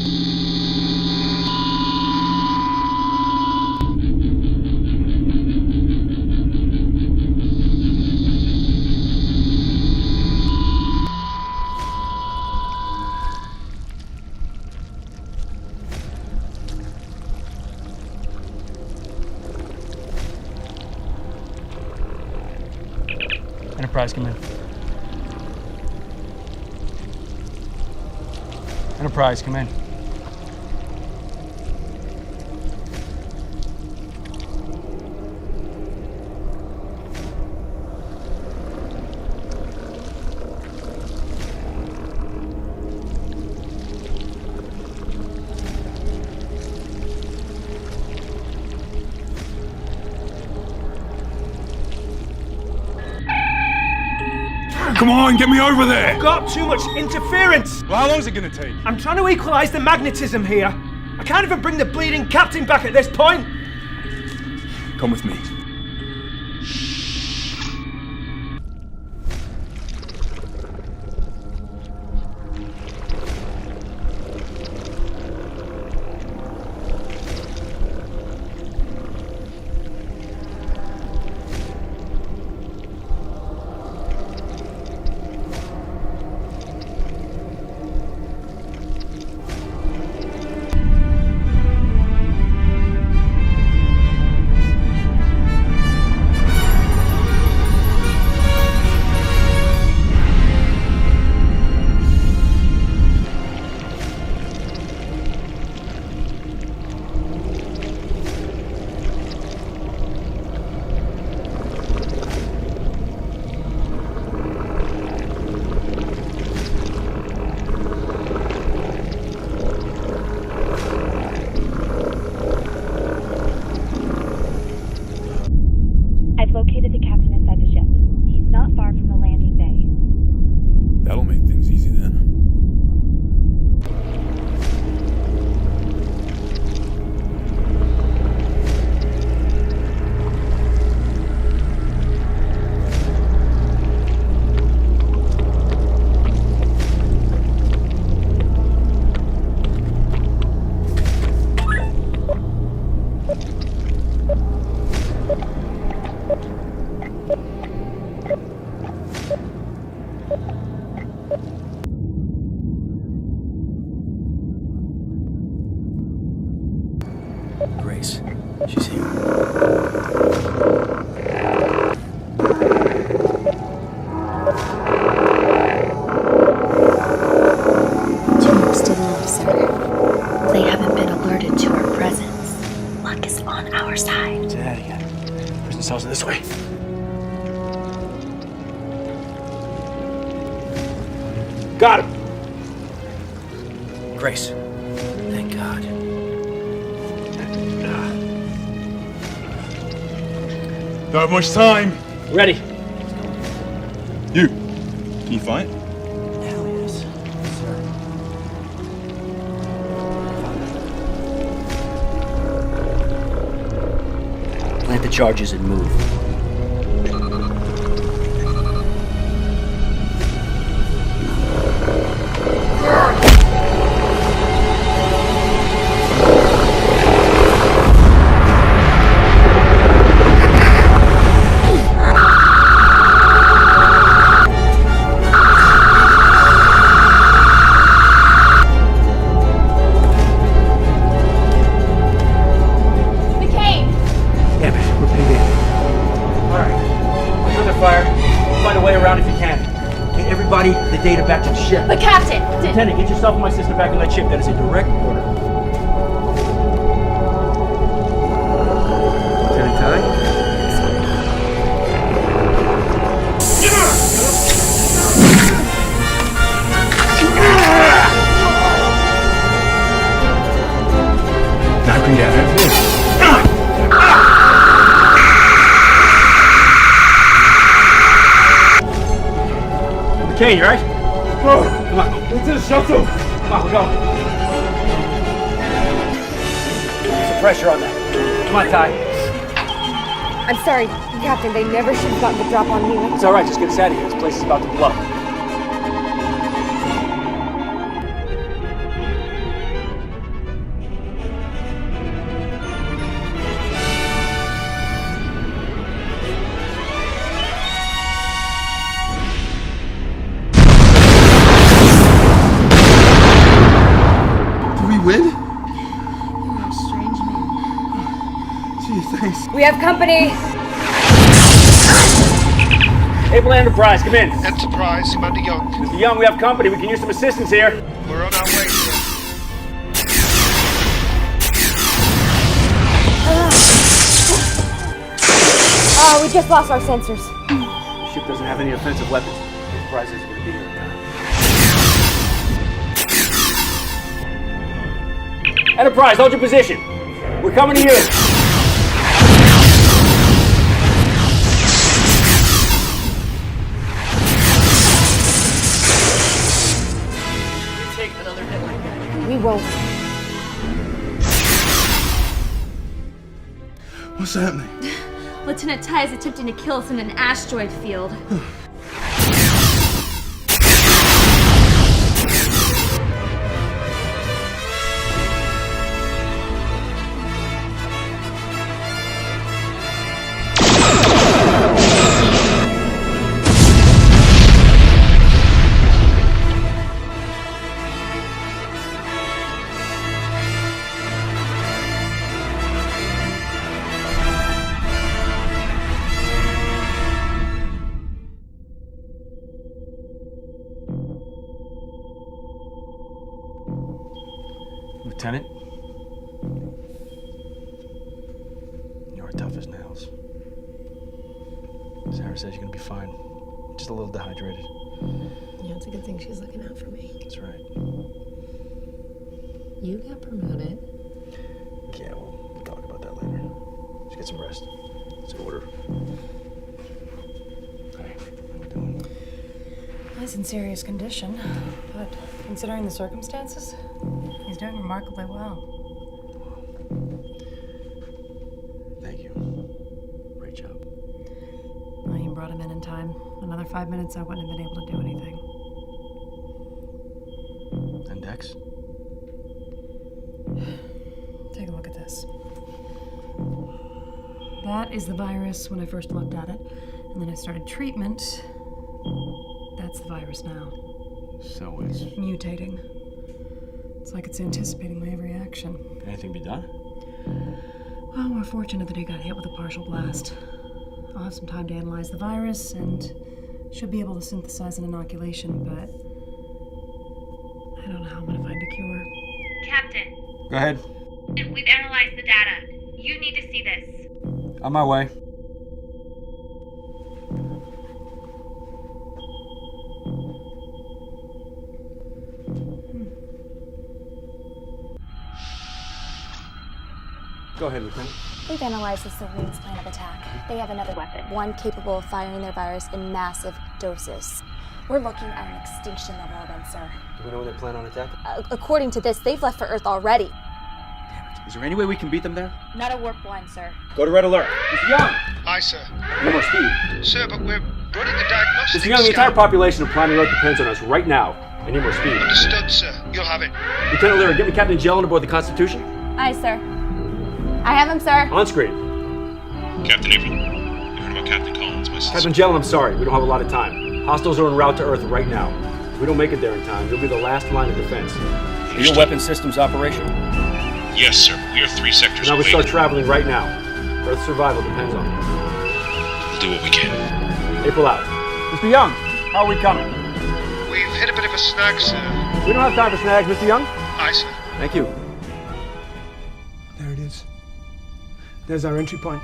Enterprise, come in. Enterprise, come in. Come on, get me over there! I've got too much interference! Well, how long is it gonna take? I'm trying to equalize the magnetism here. I can't even bring the bleeding captain back at this point! Come with me. That'll make things easy then. Grace, she's here. Tube's still off, sir. They haven't been alerted to our presence. Luck is on our side. Say that again. Prison cells are this way. Got him! Grace, thank God. Don't have much time. Ready. You. Can you fight? Hell yes. Sir. Plant the charges and move. the data back to the ship. But Captain! Lieutenant, get yourself and my sister back on that ship. That is a direct order. Lieutenant Ty? Knock him down. Okay, you right? Come on, into the shuttle. Come on, we're going. Put some pressure on that. Come on, Ty. I'm sorry, Captain. They never should have gotten the drop on me. It's all right. Just get us out of here. This place is about to blow. We have company! Able Enterprise, come in. Enterprise, Commander Young. Mr. Young, we have company. We can use some assistance here. We're on our way, sir. We just lost our sensors. The ship doesn't have any offensive weapons. Enterprise isn't going to be here now. Enterprise, hold your position. We're coming to you. We won't. What's happening? Lieutenant Ty is attempting to kill us in an asteroid field. Lieutenant, you're tough as nails. Sarah says you're gonna be fine. Just a little dehydrated. Yeah, it's a good thing she's looking out for me. That's right. You got promoted. Yeah, we'll talk about that later. Just get some rest. It's an order. Hey, how we doing? He's in serious condition, but considering the circumstances, he's doing remarkably well. Thank you. Great job. Well, you brought him in time. Another 5 minutes, I wouldn't have been able to do anything. And Dex? Take a look at this. That is the virus when I first looked at it, and then I started treatment. That's the virus now. So it's mutating. It's like it's anticipating my every action. Can anything be done? Well, we're fortunate that he got hit with a partial blast. I'll have some time to analyze the virus and should be able to synthesize an inoculation, but I don't know how I'm gonna find a cure. Captain, Go ahead. we've analyzed the data. You need to see this. On my way. Go ahead, Lieutenant. We've analyzed the Civilians' plan of attack. They have another weapon, one capable of firing their virus in massive doses. We're looking at an extinction level event, sir. Do we know when they plan on attacking? According to this, they've left for Earth already. Is there any way we can beat them there? Not a warp one, sir. Go to red alert. Mr. Young! Aye, sir. No more speed. Sir, but we're running the diagnostics. Mr. Young, the entire population of planet Earth depends on us right now. I need more speed. Understood, sir. You'll have it. Lieutenant Leary, get me Captain Gellan aboard the Constitution. Aye, sir. I have him, sir. On screen. Captain April, you heard about Captain Collins, my sister. Captain Gellan, I'm sorry. We don't have a lot of time. Hostiles are en route to Earth right now. If we don't make it there in time, you'll be the last line of defense. Are your weapon systems operational? Yes, sir. We are 3 sectors Now we away. start traveling right now. Earth's survival depends on it. We'll do what we can. April out. Mr. Young, how are we coming? We've hit a bit of a snag, sir. We don't have time for snags, Mr. Young. Aye, sir. Thank you. There it is. There's our entry point.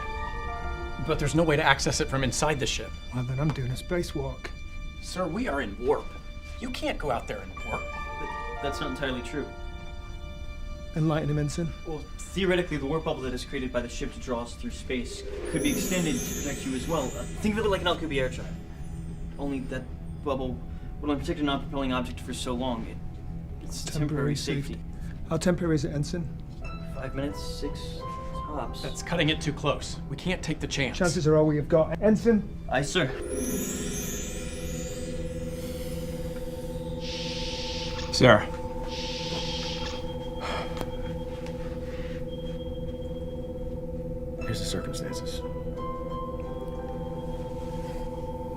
But there's no way to access it from inside the ship. Well, then I'm doing a spacewalk. Sir, we are in warp. You can't go out there in warp. That's not entirely true. Enlighten him, Ensign. Well, theoretically, the warp bubble that is created by the ship to draw us through space could be extended to protect you as well. Think of it like an Alcubi air drive. Only that bubble will only protect a non-propelling object for so long. It's temporary safety. How temporary is it, Ensign? 5 minutes, 6 tops. That's cutting it too close. We can't take the chance. Chances are all we have got. Ensign? Aye, sir. Sir. Here's the circumstances.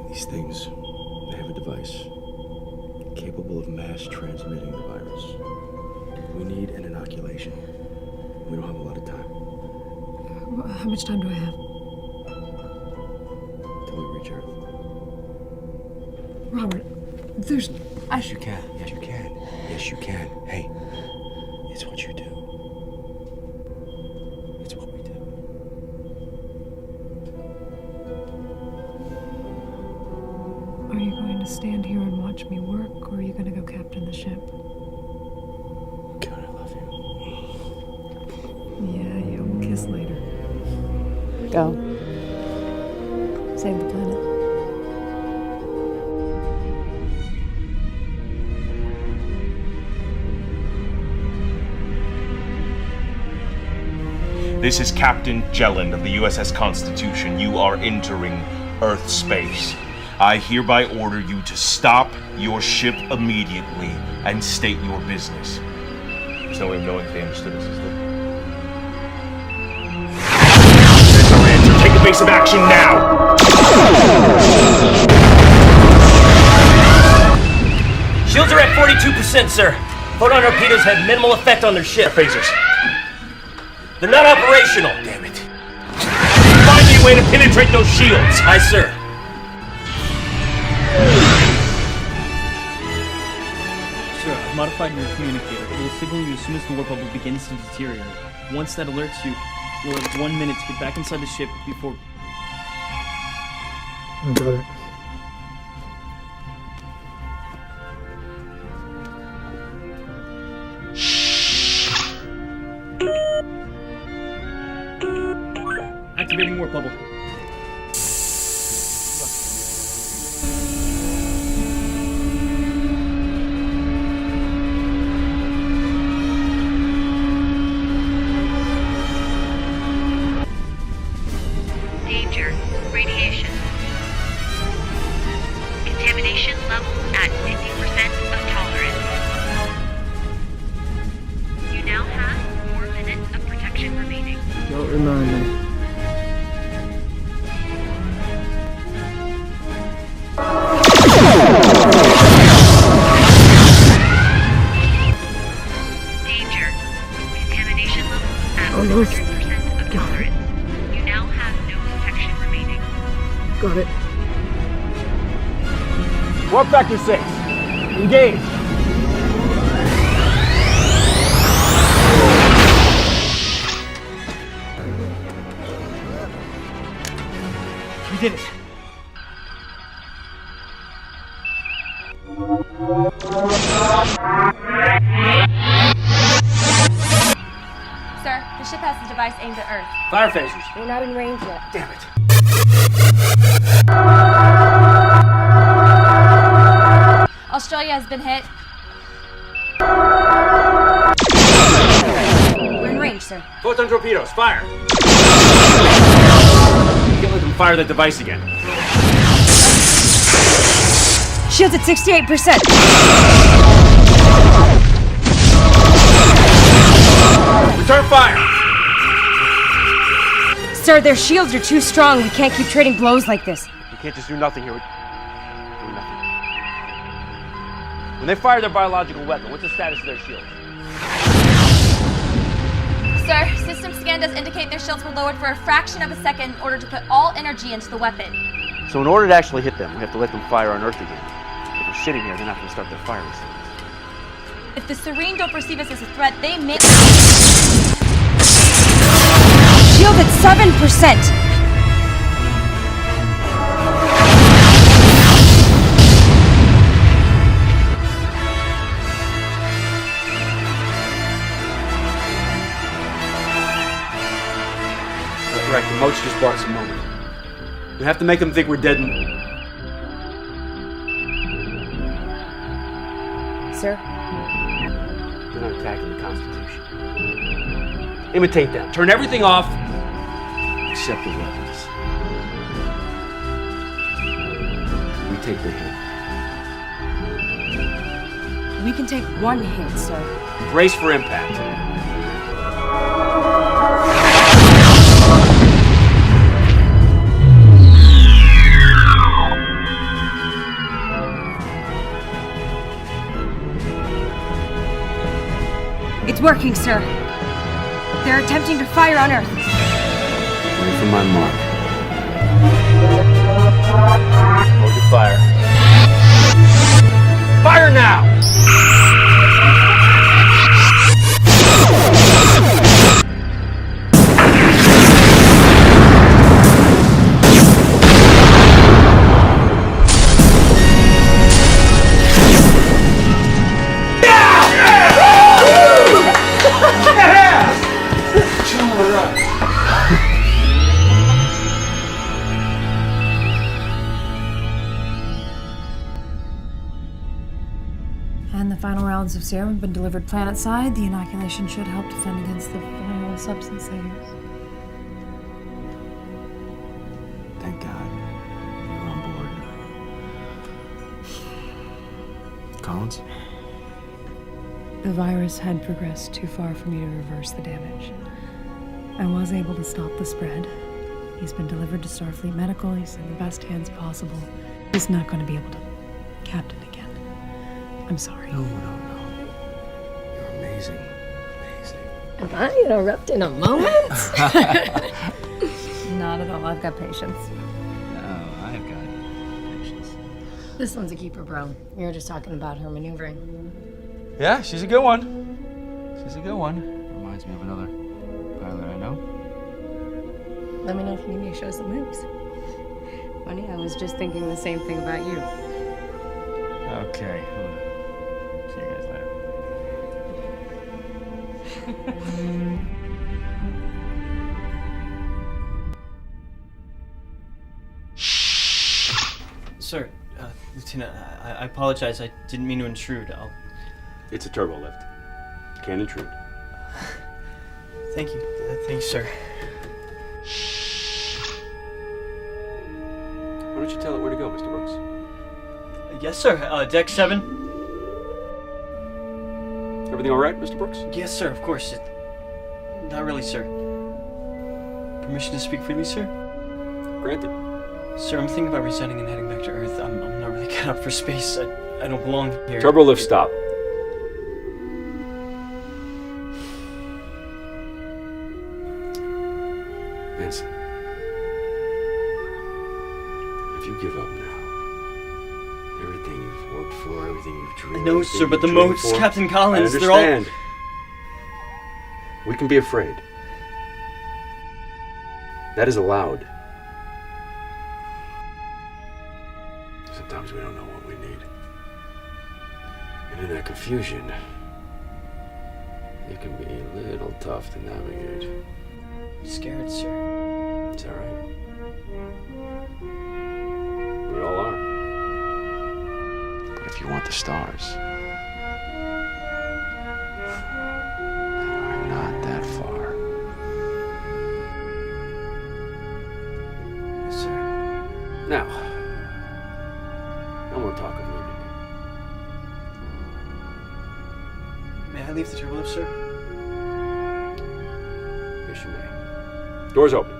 These things, they have a device capable of mass transmitting the virus. We need an inoculation. We don't have a lot of time. How much time do I have? Till we reach Earth. Robert, there's... Yes, you can. Yes, you can. Yes, you can. Hey, it's what you do. It's what we do. Are you going to stand here and watch me work, or are you going to go captain the ship? God, I love you. Yeah, we'll kiss later. Go. Save the planet. This is Captain Jelland of the USS Constitution. You are entering Earth space. I hereby order you to stop your ship immediately and state your business. There's no way of knowing if they understood us, is there? There's no answer. Take evasive action now! Shields are at 42%, sir. Photon torpedoes had minimal effect on their ship. Phasers. They're not operational. Damn it. Find me a way to penetrate those shields. Aye, sir. Sir, I've modified your communicator. It will signal you as soon as the warp bubble begins to deteriorate. Once that alerts you, you'll have 1 minute to get back inside the ship before... I got it. Activating warp bubble. Danger. Radiation. Contamination levels at 50% of tolerance. You now have 4 minutes of protection remaining. Don't remind me. Danger. Contamination levels at 100% of tolerance. You now have no protection remaining. Got it. Warp Factor 6. Engage. We did it. Sir, the ship has a device aimed at Earth. Fire phasers. We're not in range yet. Damn it. Australia has been hit. We're in range, sir. Photon torpedoes, fire! You can't let them fire that device again. Shields at 68%. Return fire! Sir, their shields are too strong. We can't keep trading blows like this. You can't just do nothing here. Do nothing. When they fire their biological weapon, what's the status of their shields? Sir, system scan does indicate their shields were lowered for a fraction of a second in order to put all energy into the weapon. So in order to actually hit them, we have to let them fire on Earth again. If their we're sitting here, they're not going to start their fire resistance. If the Serene don't perceive us as a threat, they may... Shield at 7%! Correct, the moats just bought us a moment. We have to make them think we're dead and... Sir? They're not attacking the Constitution. Imitate them. Turn everything off, except the weapons. We take the hit. We can take one hit, sir. Brace for impact. It's working, sir. They're attempting to fire on Earth. Wait for my mark. Hold your fire. Fire now! And the final rounds of serum have been delivered planet-side. The inoculation should help defend against the viral substance they use. Thank God. You're on board. Collins? The virus had progressed too far for me to reverse the damage. I was able to stop the spread. He's been delivered to Starfleet Medical. He's in the best hands possible. He's not going to be able to captain again. I'm sorry. No. You're amazing. Amazing. Am I interrupting a moment? Not at all. I've got patience. No, I've got patience. This one's a keeper, bro. We were just talking about her maneuvering. Yeah, she's a good one. She's a good one. Reminds me of another pilot I know. Let me know if you need me to show some moves. Funny, I was just thinking the same thing about you. Okay. See you guys later. Sir, Lieutenant, I apologize. I didn't mean to intrude. It's a turbo lift. Can't intrude. Thank you. Thank you, sir. Why don't you tell it where to go, Mr. Brooks? Yes, sir. Deck 7. Everything all right, Mr. Brooks? Yes, sir, of course. Not really, sir. Permission to speak freely, sir? Granted. Sir, I'm thinking about resigning and heading back to Earth. I'm not really cut out for space. I don't belong here. Turbo lift stop. Vincent. If you give up now, everything you've worked for, everything you've dreamed. No, sir, but the moats, Captain Collins, they're all... I understand. We can be afraid. That is allowed. Sometimes we don't know what we need. And in that confusion, it can be a little tough to navigate. I'm scared, sir. It's all right. We all are. But if you want the stars, they are not that far. Yes, sir. Now, no more talk of leaving. May I leave the turbo lift, sir? Yes, you may. Doors open.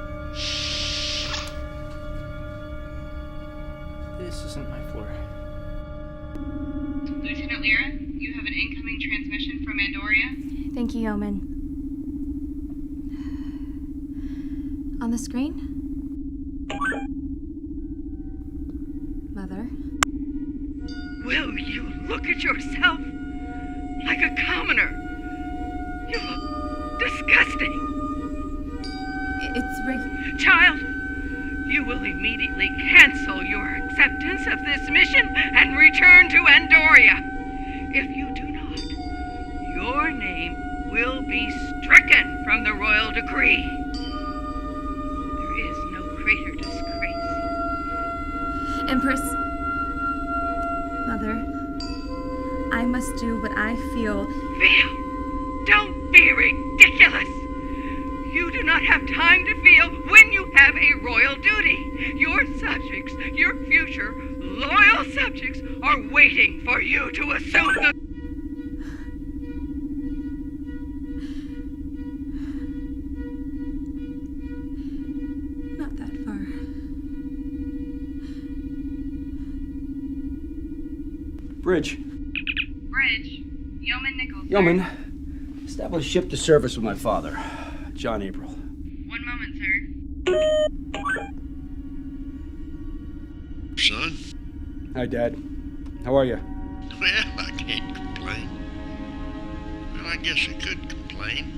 This isn't my floor. Lieutenant Lyra, you have an incoming transmission from Andoria. Thank you, Yeoman. On the screen? Mother? Will you look at yourself like a commoner? You look disgusting. It's right. Child, you will immediately cancel your acceptance of this mission and return to Andoria. If you do not, your name will be stricken from the royal decree. There is no greater disgrace. Empress. Mother, I must do what I feel. Feel? Don't be ridiculous. You do not have time to feel when you have a royal duty. Your subjects, your future loyal subjects, are waiting for you to assume the... Not that far. Bridge. Bridge. Yeoman Nichols. Yeoman, establish ship to service with my father, John April. 1 moment, sir. Son? Hi, Dad. How are you? Well, I can't complain. Well, I guess I could complain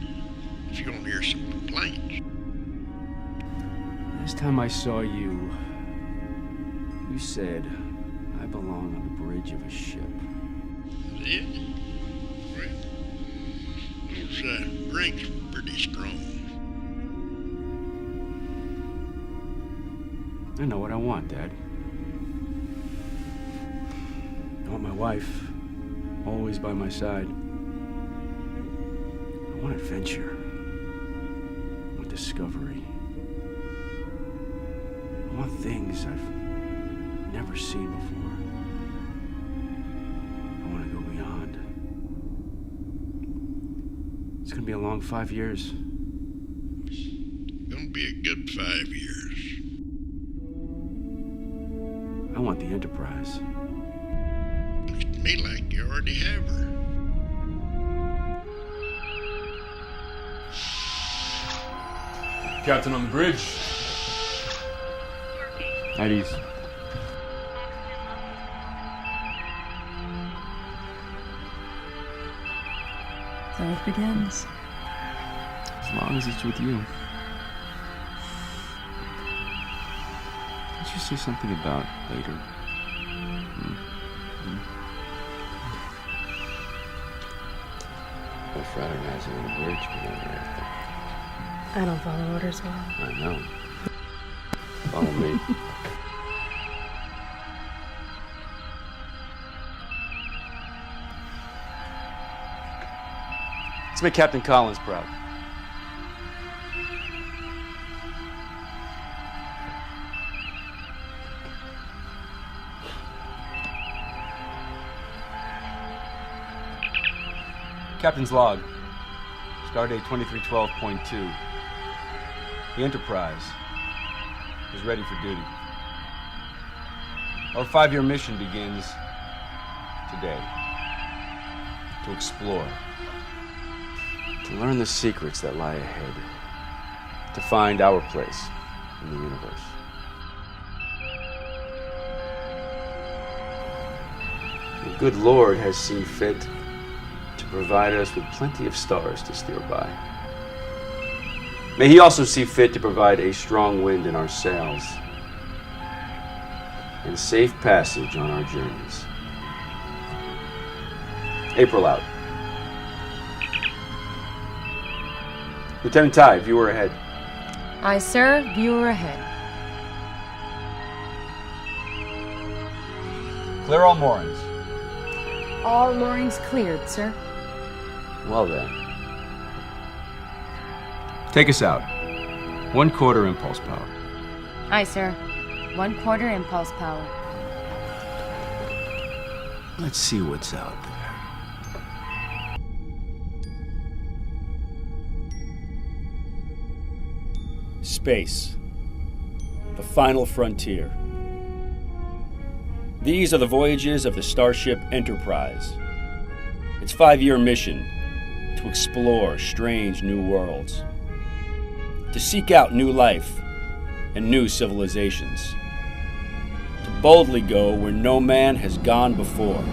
if you don't hear some complaints. Last time I saw you, you said I belong on the bridge of a ship. Did? Well, those drinks were pretty strong. I know what I want, Dad. I want my wife always by my side. I want adventure. I want discovery. I want things I've never seen before. I want to go beyond. It's going to be a long 5 years. Gonna be a good 5 years. I want the Enterprise. Looks to me like you already have her. Captain on the bridge. At ease. So it begins. As long as it's with you. Did you say something about later? No fraternizing on the bridge, commander. I don't follow orders well. I know. Follow me. Let's make Captain Collins proud. Captain's log. Stardate 2312.2. The Enterprise is ready for duty. Our 5-year mission begins today. To explore. To learn the secrets that lie ahead. To find our place in the universe. The good Lord has seen fit to provide us with plenty of stars to steer by. May He also see fit to provide a strong wind in our sails and safe passage on our journeys. April out. Lieutenant Ty, viewer ahead. Aye, sir. Viewer ahead. Clear all moorings. All moorings cleared, sir. Well then. Take us out. 1/4 impulse power. Aye, sir. 1/4 impulse power. Let's see what's out there. Space. The final frontier. These are the voyages of the starship Enterprise. Its 5-year mission: to explore strange new worlds, to seek out new life and new civilizations, to boldly go where no man has gone before.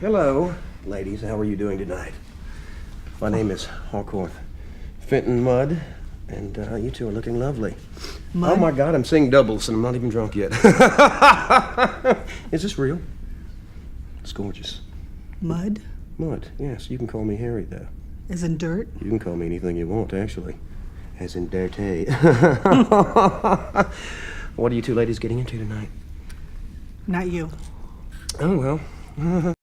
Hello, ladies. How are you doing tonight? My name is Harcourt Fenton Mudd, and you two are looking lovely. Mudd? Oh my God, I'm seeing doubles, and I'm not even drunk yet. Is this real? It's gorgeous. Mudd? Mudd, yes. You can call me Harry, though. As in dirt? You can call me anything you want, actually. As in dirty. What are you two ladies getting into tonight? Not you. Oh, well.